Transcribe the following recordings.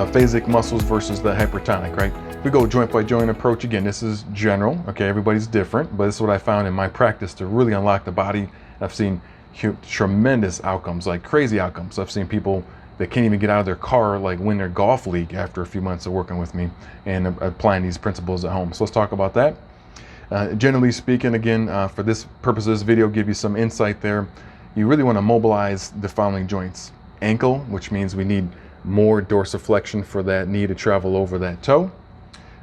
phasic muscles versus the hypertonic, right? If we go joint by joint approach, again, this is general, okay? Everybody's different, but this is what I found in my practice to really unlock the body. I've seen tremendous outcomes, like crazy outcomes. I've seen people that can't even get out of their car, like win their golf league after a few months of working with me and applying these principles at home. So let's talk about that. Generally speaking, again, for this purpose of this video, give you some insight there. You really want to mobilize the following joints. Ankle, which means we need more dorsiflexion for that knee to travel over that toe.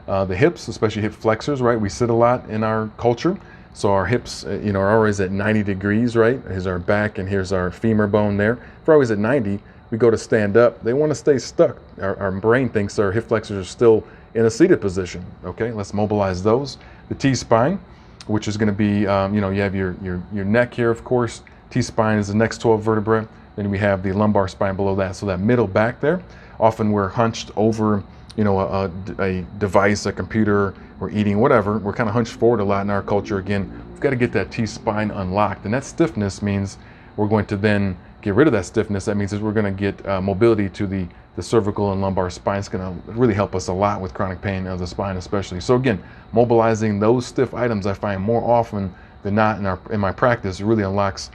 The hips, especially hip flexors, right? We sit a lot in our culture. So our hips, are always at 90 degrees, right? Here's our back and here's our femur bone there. If we're always at 90, we go to stand up, they want to stay stuck. Our brain thinks our hip flexors are still in a seated position. Okay, let's mobilize those. The T-spine, which is going to be, you have your neck here, of course. T-spine is the next 12 vertebrae. Then we have the lumbar spine below that. So that middle back there, often we're hunched over, a device, a computer, or eating, whatever. We're kind of hunched forward a lot in our culture. Again, we've got to get that T-spine unlocked. And that stiffness means we're going to then get rid of that stiffness. That means that we're going to get mobility to the cervical and lumbar spine. It's going to really help us a lot with chronic pain of the spine especially. So again, mobilizing those stiff items I find more often than not in my practice really unlocks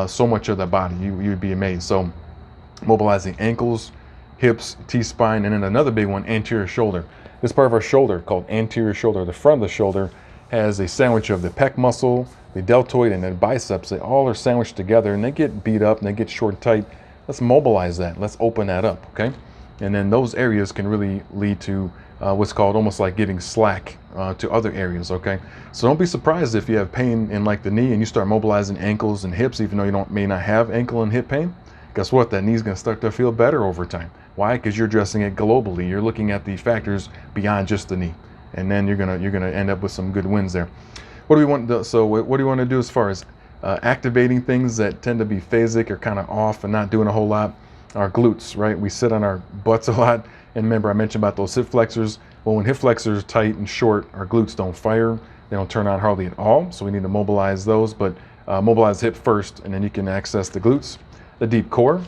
so much of the body. You'd be amazed. So mobilizing ankles, hips, T-spine, and then another big one, anterior shoulder. This part of our shoulder called anterior shoulder, the front of the shoulder, has a sandwich of the pec muscle, the deltoid, and the biceps. They all are sandwiched together and they get beat up and they get short and tight. Let's mobilize that. Let's open that up, okay? And then those areas can really lead to what's called almost like giving slack to other areas, okay? So don't be surprised if you have pain in like the knee and you start mobilizing ankles and hips, even though you may not have ankle and hip pain. Guess what? That knee's gonna start to feel better over time. Why? Because you're addressing it globally. You're looking at the factors beyond just the knee. And then you're gonna end up with some good wins there. What do we want to do? So what do you want to do as far as activating things that tend to be phasic or kind of off and not doing a whole lot? Our glutes, right? We sit on our butts a lot. And remember, I mentioned about those hip flexors. Well, when hip flexors are tight and short, our glutes don't fire. They don't turn on hardly at all. So we need to mobilize those, but mobilize hip first, and then you can access the glutes. The deep core.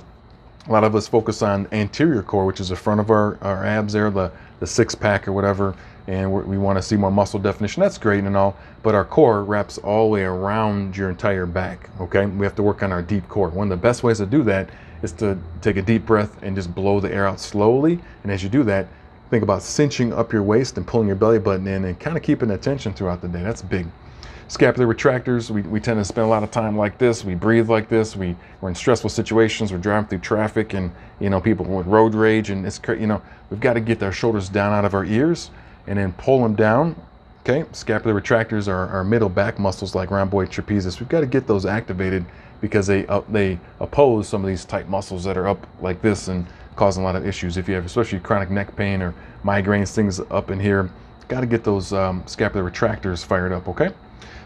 A lot of us focus on anterior core, which is the front of our abs there, the six pack or whatever. And we want to see more muscle definition. That's great and all, but our core wraps all the way around your entire back, okay? We have to work on our deep core. One of the best ways to do that is to take a deep breath and just blow the air out slowly. And as you do that, think about cinching up your waist and pulling your belly button in and kind of keeping the tension throughout the day. That's big. Scapular retractors, we tend to spend a lot of time like this. We breathe like this. We're in stressful situations. We're driving through traffic and, people with road rage. And it's, we've got to get our shoulders down out of our ears and then pull them down. Okay, scapular retractors are our middle back muscles like rhomboid trapezius. We've got to get those activated because they oppose some of these tight muscles that are up like this and causing a lot of issues. If you have especially chronic neck pain or migraines, things up in here, got to get those scapular retractors fired up, okay?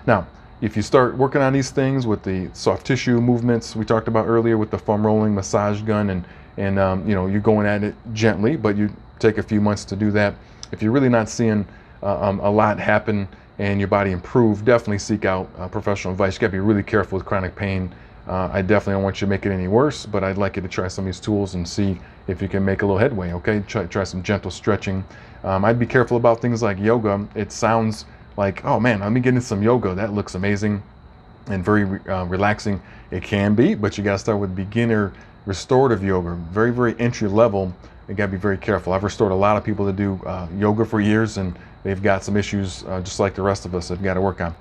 Now, if you start working on these things with the soft tissue movements we talked about earlier with the foam rolling massage gun and you're going at it gently, but you take a few months to do that. If you're really not seeing a lot happen and your body improve, definitely seek out professional advice. You gotta be really careful with chronic pain. I definitely don't want you to make it any worse, but I'd like you to try some of these tools and see if you can make a little headway, okay? Try some gentle stretching. I'd be careful about things like yoga. It sounds like, oh man, let me get into some yoga. That looks amazing and very relaxing. It can be, but you gotta start with beginner restorative yoga, very, very entry level. You gotta be very careful. I've restored a lot of people that do yoga for years and they've got some issues just like the rest of us that have got to work on.